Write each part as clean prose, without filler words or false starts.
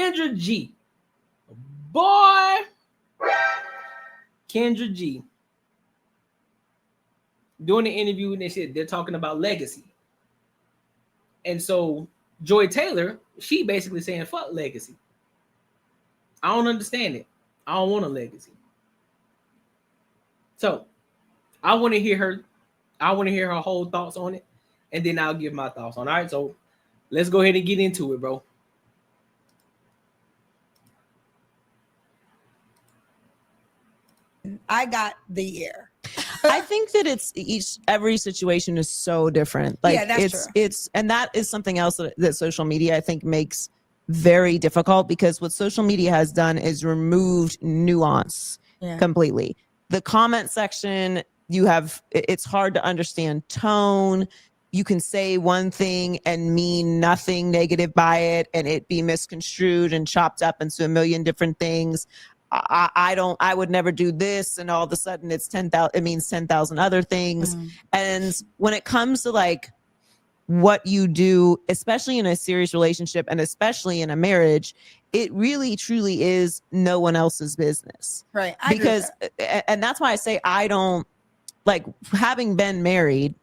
Kendra G. Boy, Kendra G. During the interview, and they said they're talking about legacy. And so Joy Taylor, she basically saying, fuck legacy. I don't understand it. I don't want a legacy. So I want to hear her. I want to hear her whole thoughts on it. And then I'll give my thoughts on it. All right, so let's go ahead and get into it, bro. I got the year. I think that every situation is so different. Like, yeah, that's true. And that is something else that social media, I think, makes very difficult, because what social media has done is removed nuance completely. The comment section, it's hard to understand tone. You can say one thing and mean nothing negative by it, and it be misconstrued and chopped up into a million different things. I would never do this, and all of a sudden it's 10,000. It means 10,000 other things. And when it comes to like what you do, especially in a serious relationship and especially in a marriage, it really truly is no one else's business. Right. And that's why I say I don't like, having been married,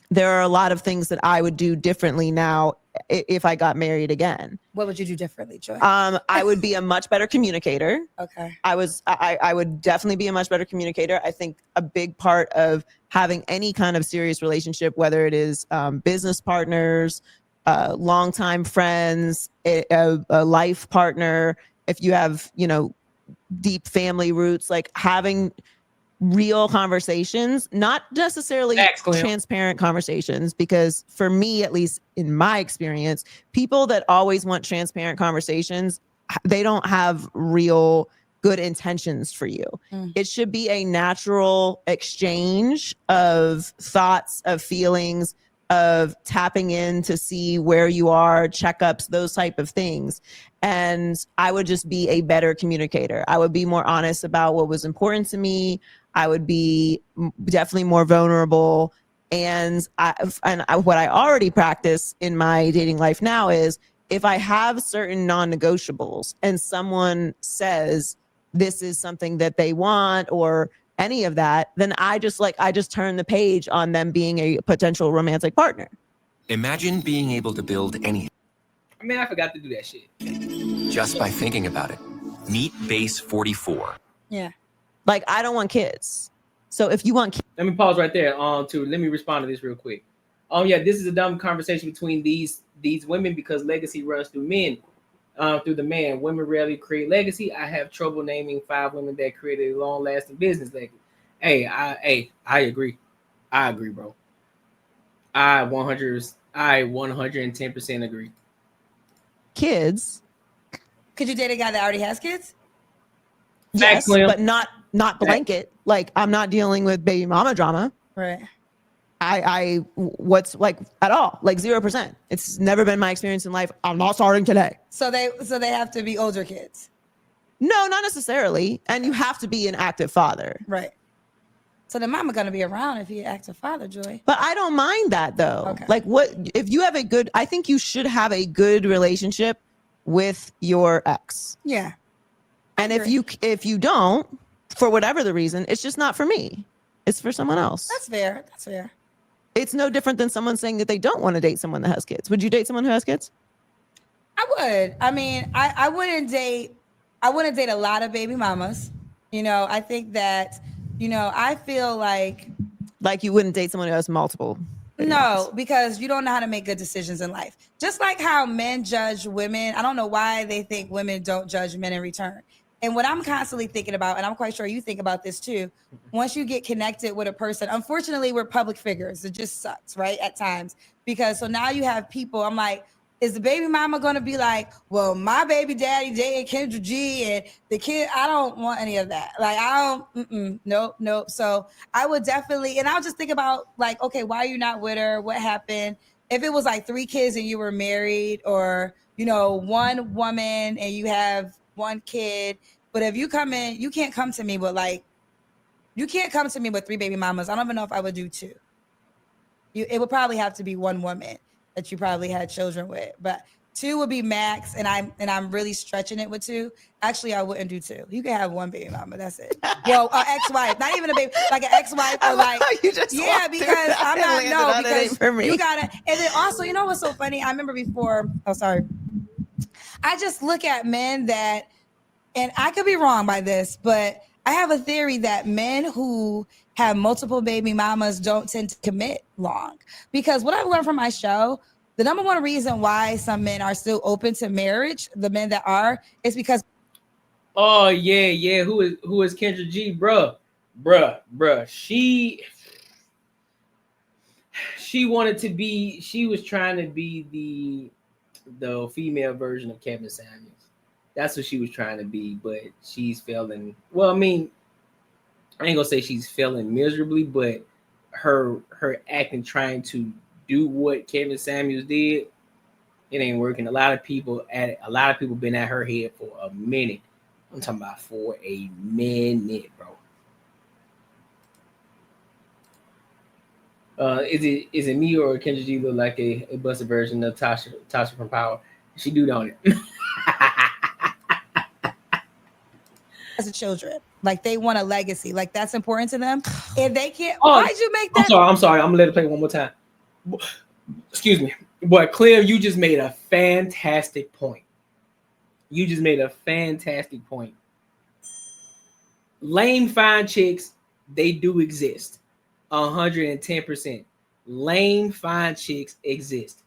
there are a lot of things that I would do differently now if I got married again. What would you do differently, Joy? I would be a much better communicator. Okay. I would definitely be a much better communicator. I think a big part of having any kind of serious relationship, whether it is business partners, longtime friends, a life partner, if you have, deep family roots, like having real conversations, not necessarily transparent conversations, because for me, at least in my experience, people that always want transparent conversations, they don't have real good intentions for you. It should be a natural exchange of thoughts, of feelings, of tapping in to see where you are, checkups, those type of things. And I would just be a better communicator. I would be more honest about what was important to me. I would be definitely more vulnerable. And what I already practice in my dating life now is, if I have certain non-negotiables and someone says this is something that they want or any of that, then I just turn the page on them being a potential romantic partner. Imagine being able to build anything. I mean, I forgot to do that shit. Just by thinking about it. Meet Base 44. Yeah. Like, I don't want kids. So if you want kids. Let me pause right there. Let me respond to this real quick. Yeah, this is a dumb conversation between these women, because legacy runs through men, through the man. Women rarely create legacy. I have trouble naming 5 women that created a long-lasting business legacy. I agree. I agree, bro. I 110% agree. Kids. Could you date a guy that already has kids? Yes, but not blanket. Like, I'm not dealing with baby mama drama. Right. What's like at all, like 0%. It's never been my experience in life. I'm not starting today. So they have to be older kids. No, not necessarily. And you have to be an active father. Right. So the mama gonna be around if you're an active father, Joy. But I don't mind that though. Okay. Like, what if you have I think you should have a good relationship with your ex. Yeah. And if you don't, for whatever the reason, it's just not for me. It's for someone else. That's fair. That's fair. It's no different than someone saying that they don't want to date someone that has kids. Would you date someone who has kids? I would. I mean, I wouldn't date a lot of baby mamas. I think that, I feel like you wouldn't date someone who has multiple. No, because you don't know how to make good decisions in life. Just like how men judge women. I don't know why they think women don't judge men in return. And what I'm constantly thinking about, and I'm quite sure you think about this too, once you get connected with a person, unfortunately, we're public figures. It just sucks, right? At times. Because so now you have people, I'm like, is the baby mama going to be like, well, my baby daddy dating Kendra G and the kid, I don't want any of that. Like, nope. So I would definitely, and I'll just think about like, okay, why are you not with her? What happened? If it was like 3 kids and you were married, or, 1 woman and you have 1 kid. But if you come in, you can't come to me with 3 baby mamas. I don't even know if I would do 2. It would probably have to be 1 woman that you probably had children with. But 2 would be max, and I'm really stretching it with 2. Actually, I wouldn't do 2. You can have 1 baby mama. That's it. Well, ex-wife, not even a baby, like an ex-wife or like yeah, because I'm not no because you gotta. And then also, you know what's so funny? I remember before. Oh, sorry. I just look at men that, and I could be wrong by this, but I have a theory that men who have multiple baby mamas don't tend to commit long, because what I've learned from my show. The number one reason why some men are still open to marriage, the men that are, is because. Oh yeah. Who is Kendra G, bruh. She wanted to be. She was trying to be the female version of Kevin Samuels. That's what she was trying to be, but she's failing. Well, I mean, I ain't gonna say she's failing miserably, but her acting, trying to do what Kevin Samuels did, it ain't working. A lot of people been at her head for a minute. I'm talking about for a minute, bro. Is it me or Kendra G look like a busted version of Tasha from Power? She do, don't it? As a children, like they want a legacy, like that's important to them. If they can't, why'd you make that? I'm sorry. I'm gonna let it play one more time. Excuse me, boy, Claire, you just made a fantastic point. Lame fine chicks, they do exist. 110%. Lame fine chicks exist.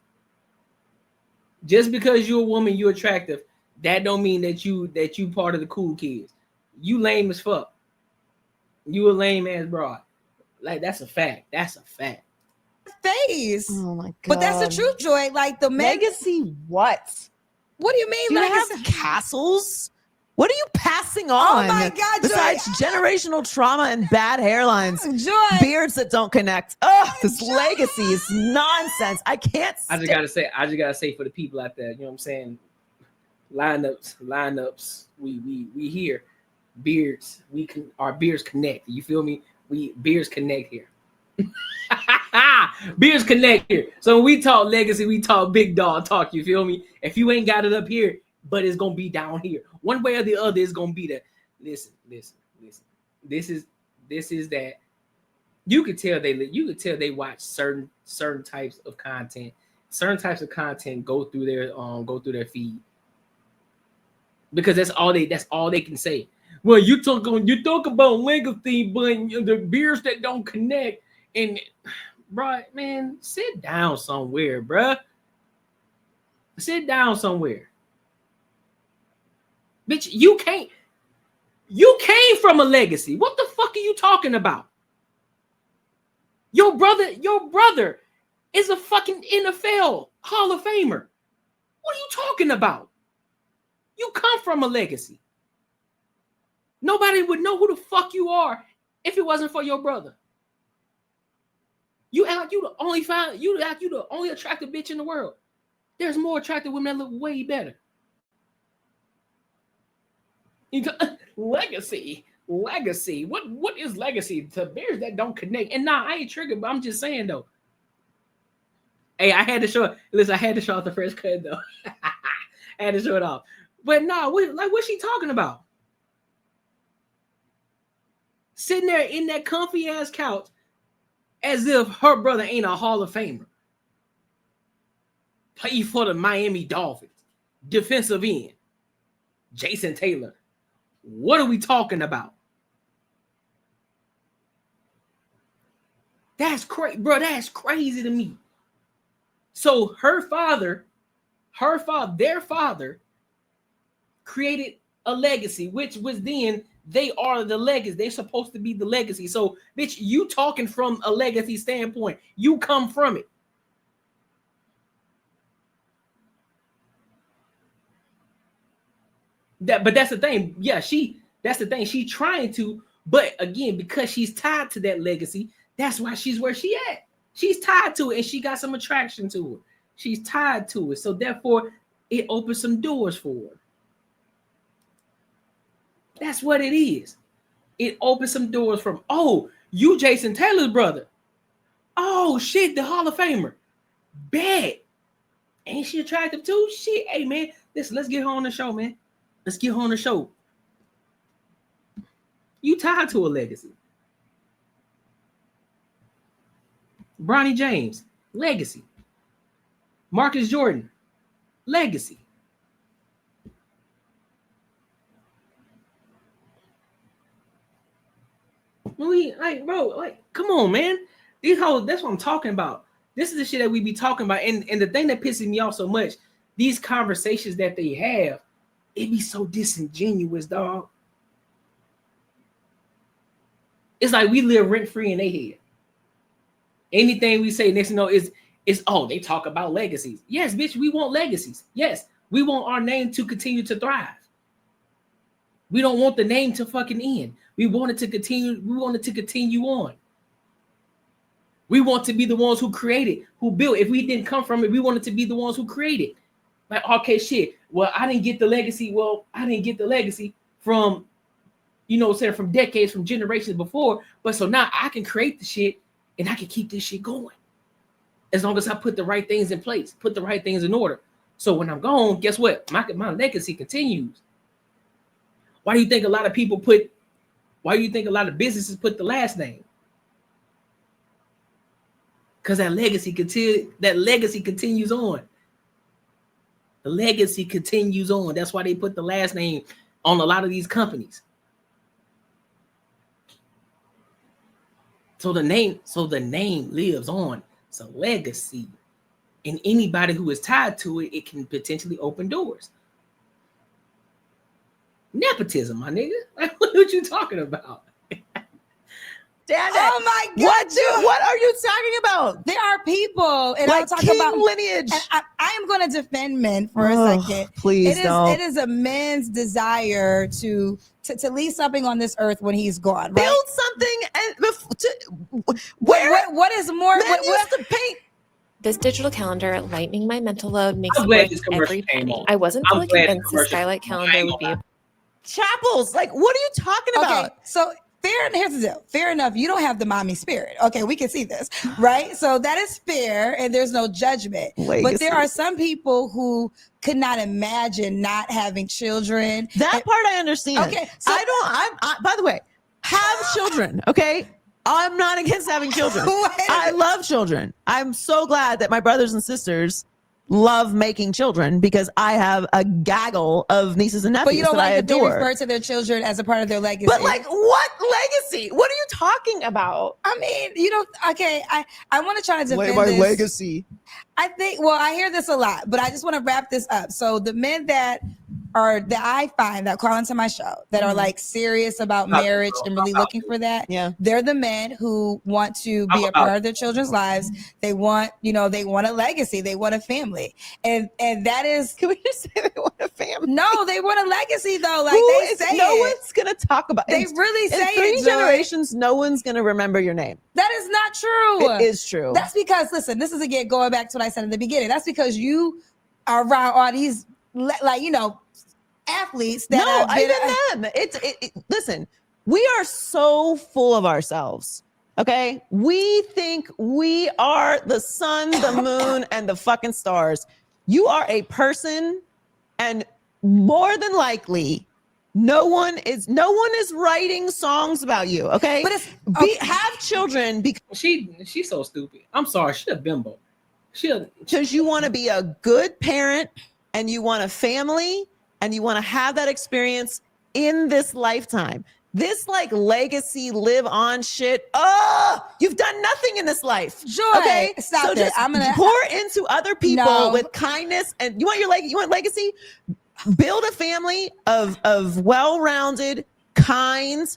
Just because you're a woman, you're attractive, that don't mean that you part of the cool kids. You lame as fuck. You a lame ass broad. Like that's a fact. Face. Oh my god! But that's the truth, Joy. Like the legacy. What? What do you mean? Do you legacy? have castles? What are you passing on? Oh my god! Besides generational trauma and bad hairlines, Joy. Beards that don't connect. Oh, this legacy is nonsense. I can't. I just gotta say for the people out there, you know what I'm saying? Lineups. We here. Beards. Our beards connect. You feel me? Beards connect here. Beers connect here. So when we talk legacy, we talk big dog talk. You feel me? If you ain't got it up here, but it's gonna be down here. One way or the other, it's gonna be that. Listen. This is that. You could tell they watch certain types of content. Certain types of content go through their feed, because that's all they can say. Well, you talk about legacy, but the beers that don't connect. And bro, man, sit down somewhere, bro. Sit down somewhere. Bitch, you came from a legacy. What the fuck are you talking about? Your brother is a fucking NFL Hall of Famer. What are you talking about? You come from a legacy. Nobody would know who the fuck you are if it wasn't for your brother. You act like you the only attractive bitch in the world. There's more attractive women that look way better. Legacy. What is legacy? To bears that don't connect. And nah, I ain't triggered, but I'm just saying though. Hey, I had to show off the first cut though. I had to show it off. But nah, what's she talking about? Sitting there in that comfy ass couch as if her brother ain't a Hall of Famer. Play for the Miami Dolphins. Defensive end. Jason Taylor. What are we talking about? That's crazy, bro. That's crazy to me. So their father created a legacy, which was then they are the legacy. They're supposed to be the legacy. So, bitch, you talking from a legacy standpoint. You come from it. But that's the thing. Yeah, that's the thing. She's trying to, but again, because she's tied to that legacy, that's why she's where she at. She's tied to it, and she got some attraction to it. She's tied to it. So therefore, it opens some doors for her. That's what it is. It opens some doors from, oh, you Jason Taylor's brother. Oh, shit, the Hall of Famer. Bet. Ain't she attractive too? Shit, hey man, let's get her on the show, man. Let's get her on the show. You tied to a legacy. Bronny James, legacy. Marcus Jordan, legacy. Bro, come on, man. These hoes, that's what I'm talking about. This is the shit that we be talking about. And the thing that pisses me off so much, these conversations that they have, it be so disingenuous, dog. It's like we live rent-free in their head. Anything we say, next to know is oh, they talk about legacies. Yes, bitch, we want legacies. Yes, we want our name to continue to thrive. We don't want the name to fucking end. We want it to continue. We want it to continue on. We want to be the ones who created, who built. If we didn't come from it, we wanted to be the ones who created. Like, okay, shit. Well, I didn't get the legacy. Well, I didn't get the legacy from, from decades, from generations before. But so now I can create the shit and I can keep this shit going. As long as I put the right things in place, put the right things in order. So when I'm gone, guess what? My legacy continues. Why do you think a lot of businesses put the last name? Because that legacy continues on. The legacy continues on. That's why they put the last name on a lot of these companies. So the name lives on. It's a legacy. And anybody who is tied to it, it can potentially open doors. Nepotism, my nigga. Like, what you talking about? Damn it. Oh my God. What are you talking about? There are people, and like I'll talk king about lineage. And I am going to defend men for a second. Please don't. It is a man's desire to leave something on this earth when he's gone. Right? Build something and what is more? Men used to paint. This digital calendar lightening my mental load makes I'm it glad worth this commercial every came penny. on. I wasn't I'm fully glad convinced this the Skylight commercial calendar would be a Chapels. Like, what are you talking about? Okay, so here's the deal. Fair enough. You don't have the mommy spirit. Okay, we can see this, right? So that is fair, and there's no judgment. Legacy. But there are some people who could not imagine not having children. That part I understand. Okay, so I by the way, have children. Okay, I'm not against having children. I love children. I'm so glad that my brothers and sisters love making children because I have a gaggle of nieces and nephews but you don't that I like that adore. they refer to their children as a part of their legacy. But like, what legacy? What are you talking about? I mean, okay, I want to try to defend my this. legacy. I think, well, I hear this a lot, but I just want to wrap this up. So the men that I find that call into my show that are like serious about marriage and really looking for that, they're the men who want to be a part of their children's lives. They want, they want a legacy. They want a family. And that is, can we just say they want a family? No, they want a legacy though. Like one's going to talk about it. They really say it. In 3 generations, no one's going to remember your name. That is not true. It is true. That's because, listen, this is again going back to what I said in the beginning. That's because you are around all these, athletes that even them. Listen, we are so full of ourselves. Okay, we think we are the sun, the moon, and the fucking stars. You are a person, and more than likely, no one is writing songs about you. Okay, but have children because she's so stupid. I'm sorry, she's a bimbo. Because you want to be a good parent, and you want a family. And you want to have that experience in this lifetime. This like legacy live on shit. Oh, you've done nothing in this life. Joy, okay, stop so it. just I'm gonna pour into other people with kindness. And you want legacy? Build a family of well-rounded, kind,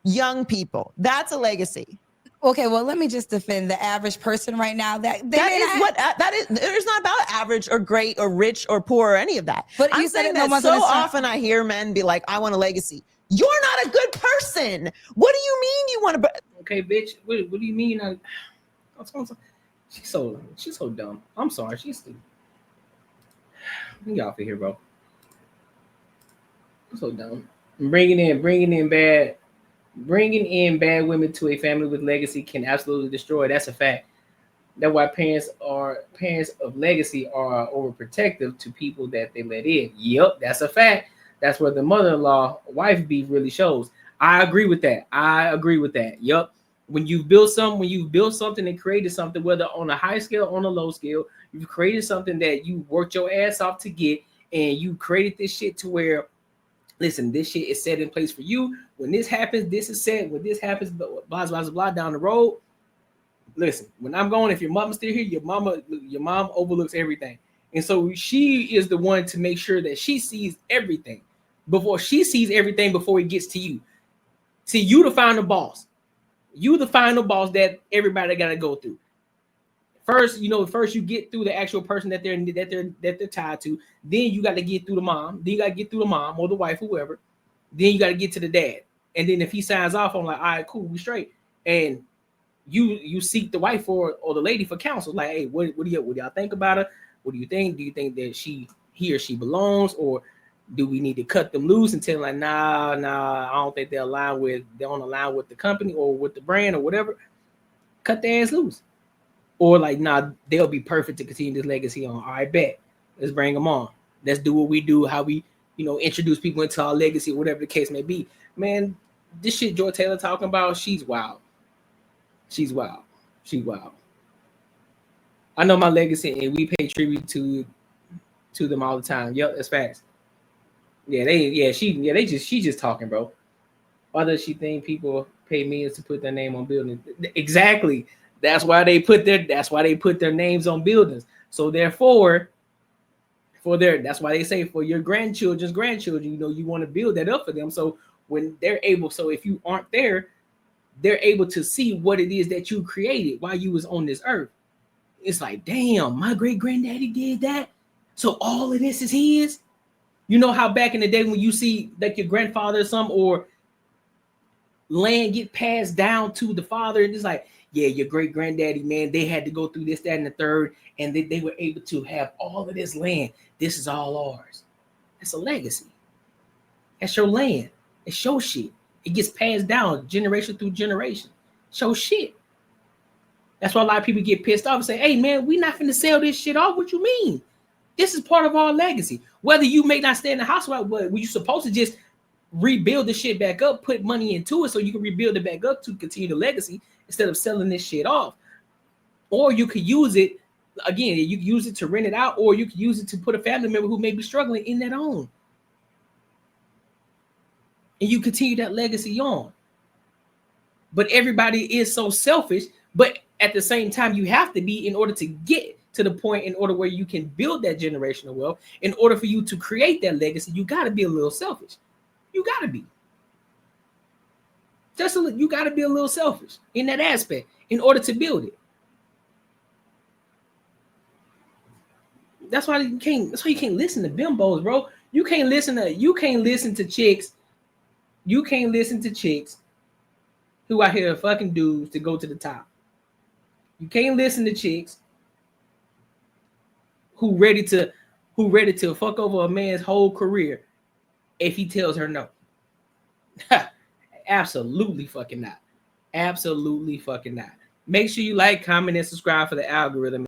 young people. That's a legacy. Okay, well, let me just defend the average person right now. That is. It's not about average or great or rich or poor or any of that. But I'm saying that so often I hear men be like, "I want a legacy." You're not a good person. What do you mean you want to? Okay, bitch. What do you mean? She's so dumb. I'm sorry. She's stupid. Get off of here, bro. I'm so dumb. Bringing in bad women to a family with legacy can absolutely destroy. That's a fact. That's why parents of legacy are overprotective to people that they let in. Yep, that's a fact. That's where the mother-in-law wife beef really shows. I agree with that. Yep. When you've built something and created something, whether on a high scale or on a low scale, you've created something that you worked your ass off to get, and you created this shit to where, listen, this shit is set in place for you. When this happens, this is set. When this happens, blah, blah, blah, blah, down the road. Listen, when I'm going, if your mama's still here, your mom overlooks everything. And so she is the one to make sure that she sees everything before it gets to you. See, you the final boss. You the final boss that everybody got to go through. First you get through the actual person that they're tied to. Then you got to get through the mom. Then you got to get through the mom or the wife, whoever. Then you got to get to the dad. And then if he signs off, I'm like, all right, cool, we straight. And you seek the wife or the lady for counsel. Like, hey, what do y'all think about her? What do you think? Do you think that he or she belongs, or do we need to cut them loose and tell them like, nah, I don't think they don't align with the company or with the brand or whatever? Cut their ass loose. Or like, nah, they'll be perfect to continue this legacy on. All right, bet. Let's bring them on. Let's do what we do, how we, introduce people into our legacy, whatever the case may be. Man, this shit Joy Taylor talking about, she's wild. She's wild. I know my legacy, and we pay tribute to them all the time. Yep, that's facts. She's just talking, bro. Why does she think people pay millions to put their name on buildings? Exactly. That's why they put their names on buildings. So therefore, that's why they say for your grandchildren's grandchildren, you want to build that up for them. So when they're able, so if you aren't there, they're able to see what it is that you created while you was on this earth. It's like, damn, my great granddaddy did that. So all of this is his. You know how back in the day when you see like your grandfather or something, or land get passed down to the father, and it's like, yeah, your great granddaddy, man, they had to go through this, that, and the third, and they were able to have all of this land. This is all ours. That's a legacy. That's your land. It's your shit. It gets passed down generation through generation. Show shit. That's why a lot of people get pissed off and say, hey, man, we're not finna sell this shit off. What you mean? This is part of our legacy. Whether you may not stay in the house, but were you supposed to just rebuild the shit back up, put money into it so you can rebuild it back up to continue the legacy instead of selling this shit off? Or you could use it, again, you can use it to rent it out, or you could use it to put a family member who may be struggling in that home. And you continue that legacy on. But everybody is so selfish, but at the same time, you have to be in order to get to the point in order where you can build that generational wealth. In order for you to create that legacy, you got to be a little selfish. You got to be. You got to be a little selfish in that aspect in order to build it. That's why you can't listen to bimbos, bro. You can't listen to chicks. You can't listen to chicks who out here fucking dudes to go to the top. You can't listen to chicks who ready to fuck over a man's whole career if he tells her no. Absolutely fucking not. Absolutely fucking not. Make sure you like, comment, and subscribe for the algorithm.